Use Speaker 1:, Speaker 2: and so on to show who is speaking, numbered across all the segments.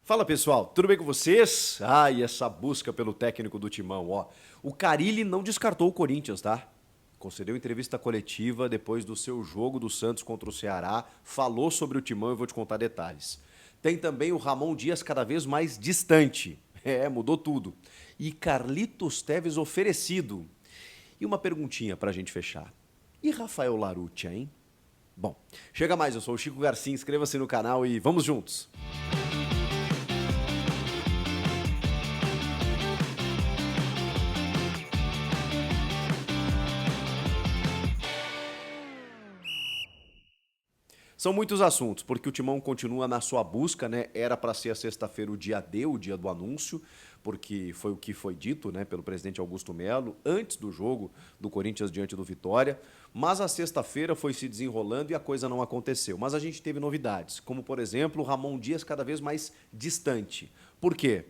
Speaker 1: Fala pessoal, tudo bem com vocês? E essa busca pelo técnico do Timão, ó. O Carille não descartou o Corinthians, tá? Concedeu entrevista coletiva depois do seu jogo do Santos contra o Ceará, falou sobre o Timão e vou te contar detalhes. Tem também o Ramon Dias cada vez mais distante. Mudou tudo. E Carlitos Teves oferecido. E uma perguntinha pra gente fechar. E Rafael Larutia, hein? Bom, chega mais, eu sou o Chico Garcia, inscreva-se no canal e vamos juntos! São muitos assuntos, porque o Timão continua na sua busca, né? Era para ser a sexta-feira o dia D, o dia do anúncio, porque foi o que foi dito, né, pelo presidente Augusto Melo, antes do jogo do Corinthians diante do Vitória, mas a sexta-feira foi se desenrolando e a coisa não aconteceu. Mas a gente teve novidades, como, por exemplo, o Ramon Dias cada vez mais distante. Por quê?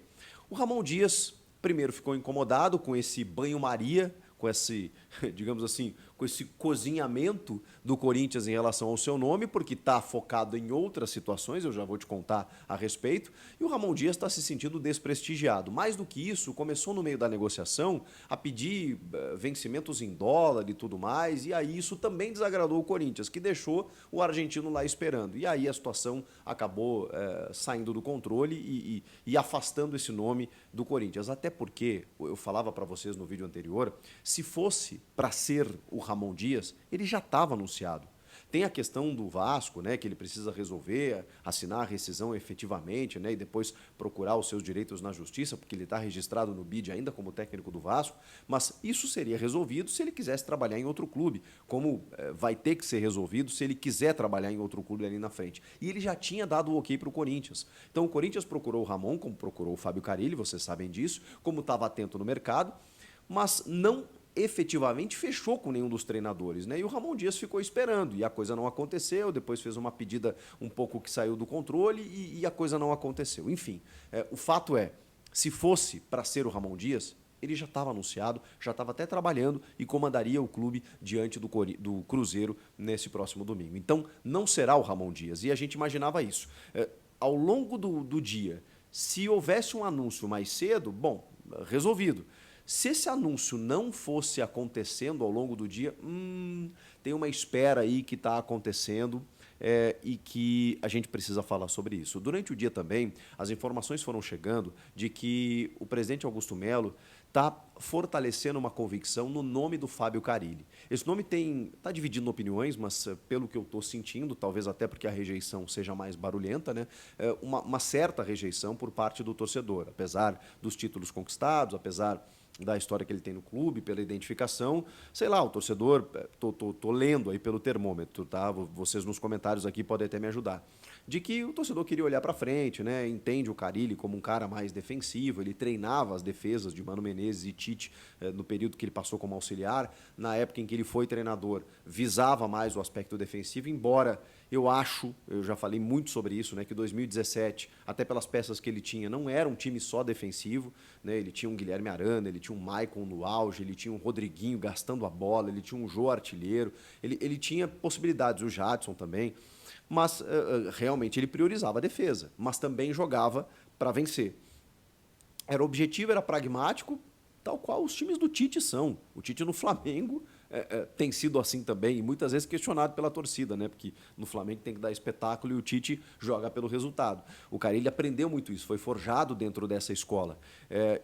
Speaker 1: O Ramon Dias, primeiro, ficou incomodado com esse banho-maria, com esse, digamos assim, com esse cozinhamento do Corinthians em relação ao seu nome, porque está focado em outras situações, eu já vou te contar a respeito, e o Ramon Dias está se sentindo desprestigiado. Mais do que isso, começou no meio da negociação a pedir vencimentos em dólar e tudo mais, e aí isso também desagradou o Corinthians, que deixou o argentino lá esperando. E aí a situação acabou saindo do controle e afastando esse nome do Corinthians. Até porque, eu falava para vocês no vídeo anterior, se fosse para ser o Ramon Dias, ele já estava anunciado. Tem a questão do Vasco, né, que ele precisa resolver, assinar a rescisão efetivamente, né, e depois procurar os seus direitos na justiça, porque ele está registrado no BID ainda como técnico do Vasco, mas isso seria resolvido se ele quisesse trabalhar em outro clube, como vai ter que ser resolvido se ele quiser trabalhar em outro clube ali na frente. E ele já tinha dado o ok para o Corinthians. Então o Corinthians procurou o Ramon, como procurou o Fábio Carille, vocês sabem disso, como estava atento no mercado, mas não efetivamente fechou com nenhum dos treinadores, né? E o Ramon Dias ficou esperando e a coisa não aconteceu, depois fez uma pedida um pouco que saiu do controle e a coisa não aconteceu. Enfim, o fato é, se fosse para ser o Ramon Dias, ele já estava anunciado, já estava até trabalhando e comandaria o clube diante do Cruzeiro nesse próximo domingo. Então, não será o Ramon Dias e a gente imaginava isso. Ao longo do dia, se houvesse um anúncio mais cedo, bom, resolvido. Se esse anúncio não fosse acontecendo ao longo do dia, tem uma espera aí que está acontecendo e que a gente precisa falar sobre isso. Durante o dia também, as informações foram chegando de que o presidente Augusto Melo está fortalecendo uma convicção no nome do Fábio Carille. Esse nome está dividindo opiniões, mas pelo que eu estou sentindo, talvez até porque a rejeição seja mais barulhenta, né, uma certa rejeição por parte do torcedor, apesar dos títulos conquistados, apesar da história que ele tem no clube, pela identificação, sei lá, o torcedor, tô lendo aí pelo termômetro, tá? Vocês nos comentários aqui podem até me ajudar, de que o torcedor queria olhar para frente, né? Entende o Carille como um cara mais defensivo, ele treinava as defesas de Mano Menezes e Tite no período que ele passou como auxiliar, na época em que ele foi treinador, visava mais o aspecto defensivo, embora eu já falei muito sobre isso, né, que 2017, até pelas peças que ele tinha, não era um time só defensivo, né, ele tinha um Guilherme Arana, ele tinha um Maicon no auge, ele tinha um Rodriguinho gastando a bola, ele tinha um Jô artilheiro, ele tinha possibilidades, o Jadson também, mas realmente ele priorizava a defesa, mas também jogava para vencer. Era objetivo, era pragmático, tal qual os times do Tite são. O Tite no Flamengo tem sido assim também, e muitas vezes questionado pela torcida, né? Porque no Flamengo tem que dar espetáculo e o Tite joga pelo resultado. O Carille aprendeu muito isso, foi forjado dentro dessa escola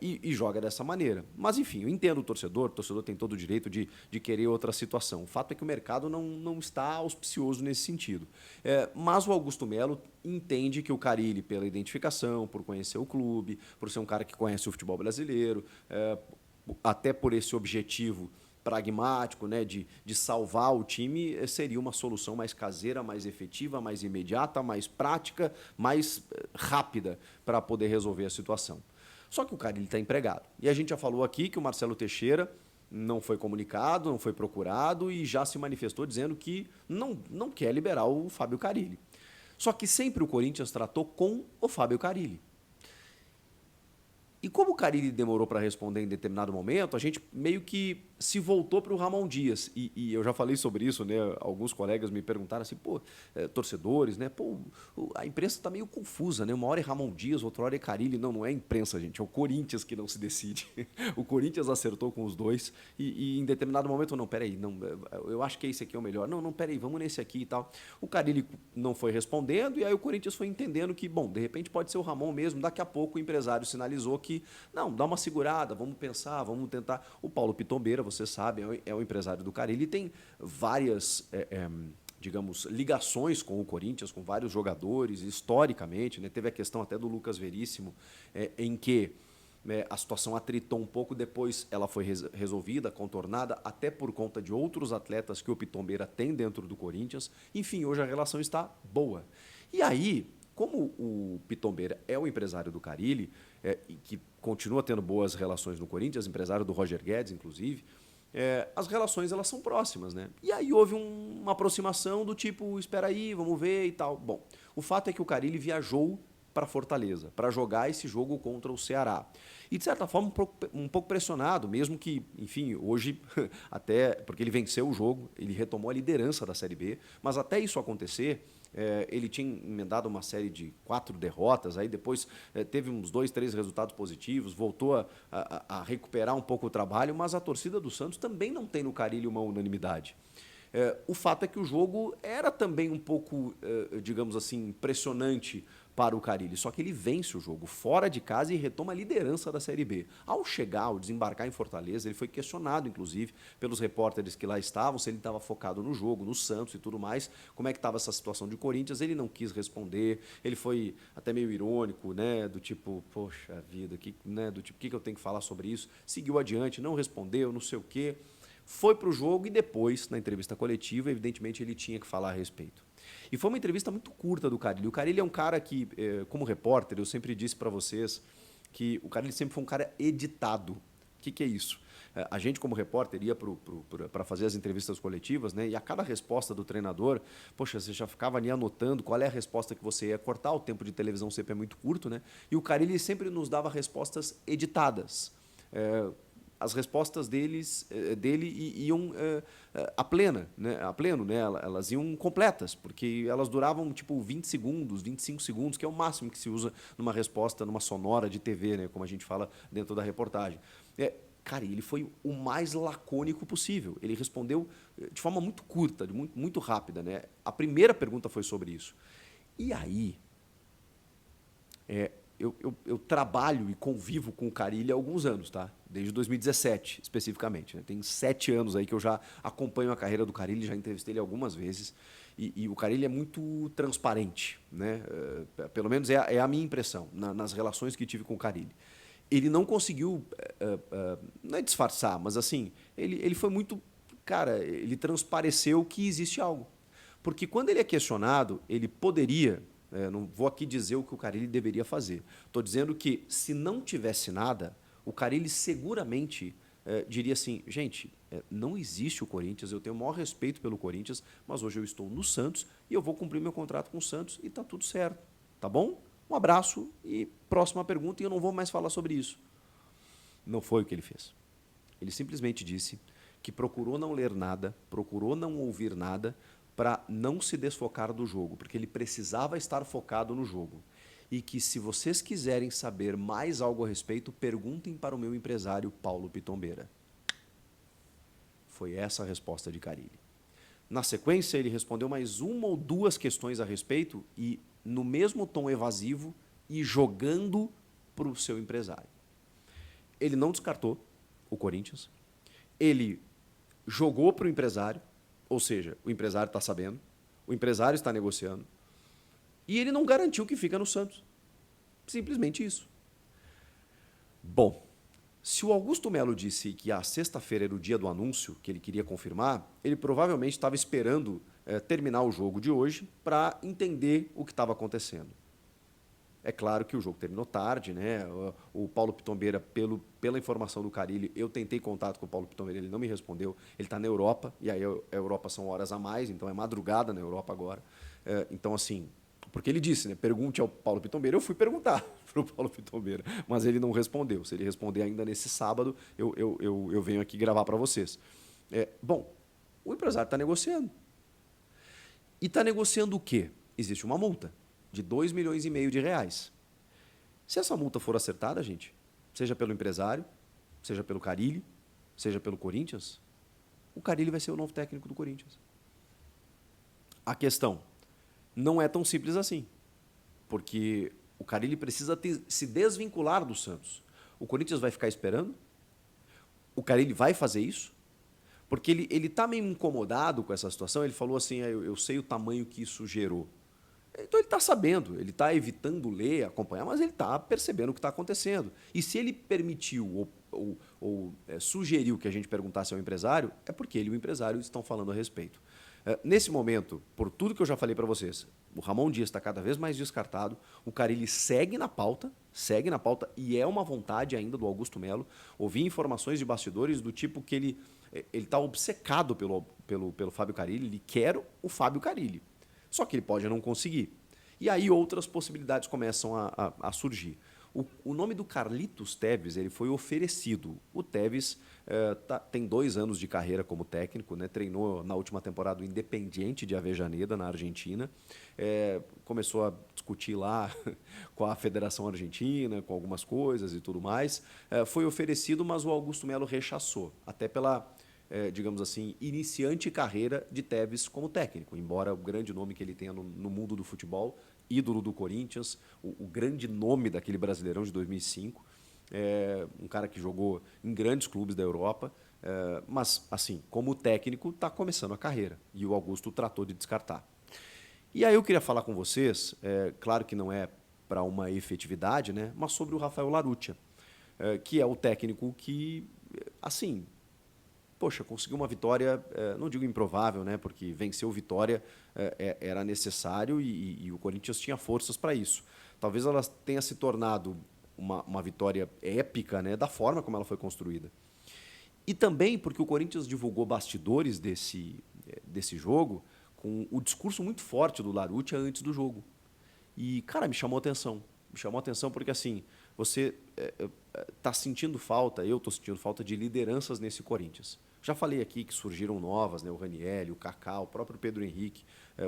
Speaker 1: e joga dessa maneira. Mas, enfim, eu entendo o torcedor tem todo o direito de querer outra situação. O fato é que o mercado não está auspicioso nesse sentido. Mas o Augusto Melo entende que o Carille, pela identificação, por conhecer o clube, por ser um cara que conhece o futebol brasileiro, até por esse objetivo pragmático, né, de salvar o time, seria uma solução mais caseira, mais efetiva, mais imediata, mais prática, mais rápida para poder resolver a situação. Só que o Carille está empregado. E a gente já falou aqui que o Marcelo Teixeira não foi comunicado, não foi procurado e já se manifestou dizendo que não quer liberar o Fábio Carille. Só que sempre o Corinthians tratou com o Fábio Carille. E como o Carille demorou para responder em determinado momento, a gente meio que se voltou para o Ramon Dias. E eu já falei sobre isso, né? Alguns colegas me perguntaram assim, pô, torcedores, né? Pô, a imprensa está meio confusa, né? Uma hora é Ramon Dias, outra hora é Carille. Não, não é a imprensa, gente. É o Corinthians que não se decide. O Corinthians acertou com os dois e em determinado momento, não, peraí, não, eu acho que esse aqui é o melhor. Não, não, peraí, vamos nesse aqui e tal. O Carille não foi respondendo e aí o Corinthians foi entendendo que, bom, de repente pode ser o Ramon mesmo. Daqui a pouco o empresário sinalizou que, não, dá uma segurada, vamos pensar, vamos tentar. O Paulo Pitombeira, você sabe, é o empresário do Carille, ele tem várias, digamos, ligações com o Corinthians, com vários jogadores, historicamente, né? Teve a questão até do Lucas Veríssimo, em que a situação atritou um pouco, depois ela foi resolvida, contornada, até por conta de outros atletas que o Pitombeira tem dentro do Corinthians. Enfim, hoje a relação está boa. E aí, como o Pitombeira é o empresário do Carille, e que continua tendo boas relações no Corinthians, empresário do Roger Guedes, inclusive, as relações elas são próximas, né? E aí houve uma aproximação do tipo, espera aí, vamos ver e tal. Bom, o fato é que o Carille viajou para Fortaleza, para jogar esse jogo contra o Ceará. E, de certa forma, um pouco pressionado, mesmo que, enfim, hoje, até porque ele venceu o jogo, ele retomou a liderança da Série B, mas até isso acontecer, ele tinha emendado uma série de 4 derrotas, aí depois teve uns 2, 3 resultados positivos, voltou a recuperar um pouco o trabalho, mas a torcida do Santos também não tem no Carille uma unanimidade. O fato é que o jogo era também um pouco, digamos assim, impressionante para o Carille, só que ele vence o jogo fora de casa e retoma a liderança da Série B. Ao chegar, ao desembarcar em Fortaleza, ele foi questionado, inclusive, pelos repórteres que lá estavam, se ele estava focado no jogo, no Santos e tudo mais, como é que estava essa situação de Corinthians, ele não quis responder, ele foi até meio irônico, né, do tipo, poxa vida, do tipo, o que eu tenho que falar sobre isso? Seguiu adiante, não respondeu, não sei o quê, foi para o jogo e depois, na entrevista coletiva, evidentemente ele tinha que falar a respeito. E foi uma entrevista muito curta do Carille. O Carille é um cara que, como repórter, eu sempre disse para vocês que o Carille sempre foi um cara editado. O que é isso? A gente, como repórter, ia para fazer as entrevistas coletivas, né? E a cada resposta do treinador, poxa, você já ficava ali anotando qual é a resposta que você ia cortar, o tempo de televisão sempre é muito curto, né? E o Carille sempre nos dava respostas editadas. As respostas dele iam a pleno, né? Elas iam completas, porque elas duravam tipo 20 segundos, 25 segundos, que é o máximo que se usa numa resposta, numa sonora de TV, né? Como a gente fala dentro da reportagem. Cara, ele foi o mais lacônico possível. Ele respondeu de forma muito curta, muito rápida, né? A primeira pergunta foi sobre isso. E aí, eu trabalho e convivo com o Carille há alguns anos, tá? Desde 2017, especificamente. Né? Tem 7 anos aí que eu já acompanho a carreira do Carille, já entrevistei ele algumas vezes. E o Carille é muito transparente, né? Pelo menos é a minha impressão, nas relações que tive com o Carille. Ele não conseguiu, não é disfarçar, mas assim, ele foi muito... Cara, ele transpareceu que existe algo. Porque quando ele é questionado, ele poderia... não vou aqui dizer o que o Carille deveria fazer. Estou dizendo que, se não tivesse nada, o Carille seguramente diria assim, gente, não existe o Corinthians, eu tenho o maior respeito pelo Corinthians, mas hoje eu estou no Santos e eu vou cumprir meu contrato com o Santos e está tudo certo. Tá bom? Um abraço e próxima pergunta, e eu não vou mais falar sobre isso. Não foi o que ele fez. Ele simplesmente disse que procurou não ler nada, procurou não ouvir nada, para não se desfocar do jogo, porque ele precisava estar focado no jogo. E que, se vocês quiserem saber mais algo a respeito, perguntem para o meu empresário, Paulo Pitombeira. Foi essa a resposta de Carille. Na sequência, ele respondeu mais 1 ou 2 questões a respeito, e no mesmo tom evasivo e jogando para o seu empresário. Ele não descartou o Corinthians, ele jogou para o empresário, ou seja, o empresário está sabendo, o empresário está negociando, e ele não garantiu que fica no Santos. Simplesmente isso. Bom, se o Augusto Melo disse que a sexta-feira era o dia do anúncio, que ele queria confirmar, ele provavelmente estava esperando terminar o jogo de hoje para entender o que estava acontecendo. É claro que o jogo terminou tarde, né? O Paulo Pitombeira, pela informação do Carille, eu tentei contato com o Paulo Pitombeira, ele não me respondeu. Ele está na Europa, e aí a Europa são horas a mais, então é madrugada na Europa agora. Então, assim, Porque ele disse, né? Pergunte ao Paulo Pitombeira. Eu fui perguntar para o Paulo Pitombeira, mas ele não respondeu. Se ele responder ainda nesse sábado, eu venho aqui gravar para vocês. Bom, o empresário está negociando. E está negociando o quê? Existe uma multa de 2,5 milhões de reais. Se essa multa for acertada, gente, seja pelo empresário, seja pelo Carille, seja pelo Corinthians, o Carille vai ser o novo técnico do Corinthians. A questão não é tão simples assim, porque o Carille precisa se desvincular do Santos. O Corinthians vai ficar esperando? O Carille vai fazer isso? Porque ele está meio incomodado com essa situação. Ele falou assim, eu sei o tamanho que isso gerou. Então ele está sabendo, ele está evitando ler, acompanhar, mas ele está percebendo o que está acontecendo. E se ele permitiu ou sugeriu que a gente perguntasse ao empresário, é porque ele e o empresário estão falando a respeito. Nesse momento, por tudo que eu já falei para vocês, o Ramon Dias está cada vez mais descartado, o Carille segue na pauta e é uma vontade ainda do Augusto Melo. Ouvi informações de bastidores do tipo que ele está obcecado pelo Fábio Carille, ele quer o Fábio Carille. Só que ele pode não conseguir. E aí outras possibilidades começam a surgir. O nome do Carlitos Tevez ele foi oferecido. O Tevez tem 2 anos de carreira como técnico, né? Treinou na última temporada o Independiente de Avejaneda, na Argentina. Começou a discutir lá com a Federação Argentina, com algumas coisas e tudo mais. Foi oferecido, mas o Augusto Melo rechaçou, até pela digamos assim, iniciante carreira de Tevez como técnico, embora o grande nome que ele tenha no mundo do futebol, ídolo do Corinthians, o grande nome daquele Brasileirão de 2005, um cara que jogou em grandes clubes da Europa, mas, assim, como técnico, está começando a carreira, e o Augusto tratou de descartar. E aí eu queria falar com vocês, claro que não é para uma efetividade, né, mas sobre o Rafael Larrutia, que é o técnico que, assim, poxa, conseguiu uma vitória, não digo improvável, né, porque vencer o Vitória era necessário e o Corinthians tinha forças para isso. Talvez ela tenha se tornado uma vitória épica, né, da forma como ela foi construída. E também porque o Corinthians divulgou bastidores desse jogo com o discurso muito forte do Larrutia antes do jogo. E, cara, me chamou a atenção. Me chamou a atenção porque, assim, você está sentindo falta, eu estou sentindo falta de lideranças nesse Corinthians. Já falei aqui que surgiram novas, né? O Ranieri, o Kaká, o próprio Pedro Henrique,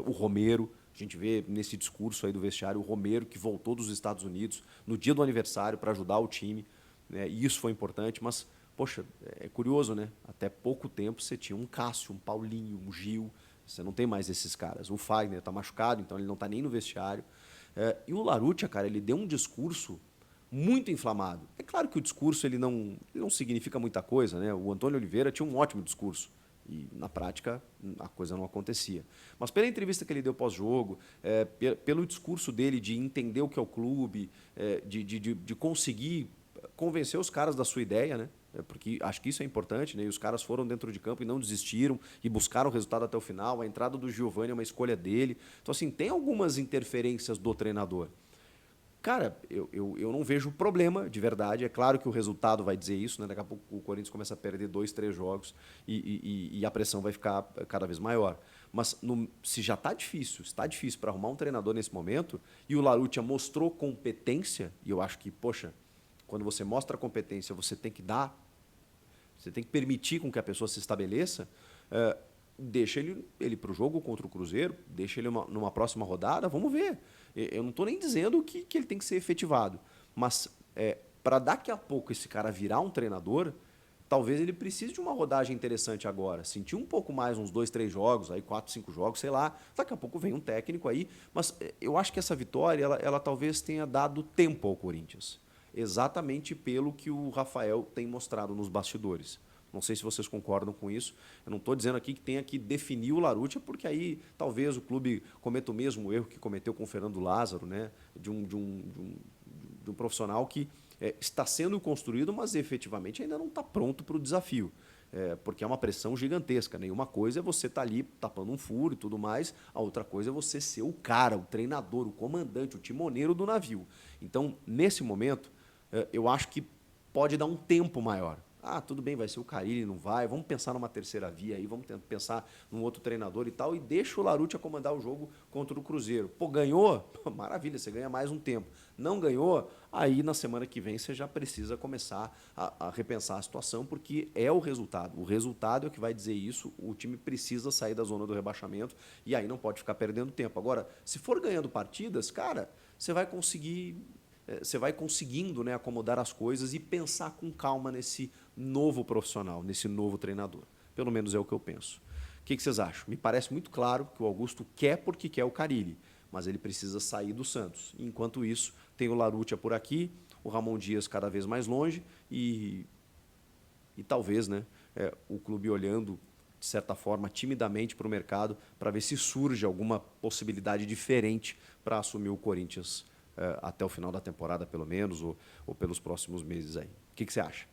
Speaker 1: o Romero. A gente vê nesse discurso aí do vestiário o Romero, que voltou dos Estados Unidos no dia do aniversário para ajudar o time, né? E isso foi importante, mas, poxa, é curioso, né? Até pouco tempo você tinha um Cássio, um Paulinho, um Gil, você não tem mais esses caras. O Fagner está machucado, então ele não está nem no vestiário. E o Larrutia, cara, ele deu um discurso muito inflamado. É claro que o discurso ele não significa muita coisa, né? O Antônio Oliveira tinha um ótimo discurso e, na prática, a coisa não acontecia. Mas pela entrevista que ele deu pós-jogo, pelo discurso dele de entender o que é o clube, de conseguir convencer os caras da sua ideia, né? Porque acho que isso é importante, né? E os caras foram dentro de campo e não desistiram e buscaram o resultado até o final. A entrada do Giovani é uma escolha dele. Então, assim, tem algumas interferências do treinador. Cara, eu não vejo problema, de verdade. É claro que o resultado vai dizer isso, né? Daqui a pouco o Corinthians começa a perder 2, 3 jogos e a pressão vai ficar cada vez maior. Mas se já está difícil para arrumar um treinador nesse momento, e o Larrutia mostrou competência, e eu acho que, poxa, quando você mostra competência, você tem que permitir com que a pessoa se estabeleça, deixa ele para o jogo contra o Cruzeiro, deixa ele numa próxima rodada, vamos ver. Eu não estou nem dizendo que ele tem que ser efetivado, mas para daqui a pouco esse cara virar um treinador, talvez ele precise de uma rodagem interessante agora, sentir um pouco mais, uns 2, 3 jogos, aí 4, 5 jogos, sei lá, daqui a pouco vem um técnico aí, mas eu acho que essa vitória, ela talvez tenha dado tempo ao Corinthians, exatamente pelo que o Rafael tem mostrado nos bastidores. Não sei se vocês concordam com isso. Eu não estou dizendo aqui que tenha que definir o Larrutia, porque aí talvez o clube cometa o mesmo erro que cometeu com o Fernando Lázaro, né? de um profissional que está sendo construído, mas efetivamente ainda não está pronto para o desafio. Porque é uma pressão gigantesca. Nenhuma coisa é você estar ali tapando um furo e tudo mais, a outra coisa é você ser o cara, o treinador, o comandante, o timoneiro do navio. Então, nesse momento, eu acho que pode dar um tempo maior. Ah, tudo bem, vai ser o Carille, não vai. Vamos pensar numa terceira via aí, vamos pensar num outro treinador e tal, e deixa o Larrutia comandar o jogo contra o Cruzeiro. Pô, ganhou? Pô, maravilha, você ganha mais um tempo. Não ganhou? Aí na semana que vem você já precisa começar a repensar a situação, porque é o resultado. O resultado é o que vai dizer isso. O time precisa sair da zona do rebaixamento e aí não pode ficar perdendo tempo. Agora, se for ganhando partidas, cara, você vai conseguir você vai conseguindo, né, acomodar as coisas e pensar com calma nesse novo profissional, nesse novo treinador. Pelo menos é o que eu penso. O que vocês acham? Me parece muito claro que o Augusto quer porque quer o Carille, mas ele precisa sair do Santos. Enquanto isso, tem o Larrutia por aqui, o Ramon Dias cada vez mais longe e talvez, né, o clube olhando de certa forma, timidamente para o mercado, para ver se surge alguma possibilidade diferente para assumir o Corinthians até o final da temporada, pelo menos, ou pelos próximos meses aí. O que você acha?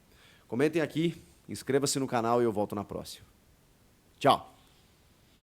Speaker 1: Comentem aqui, inscreva-se no canal e eu volto na próxima. Tchau!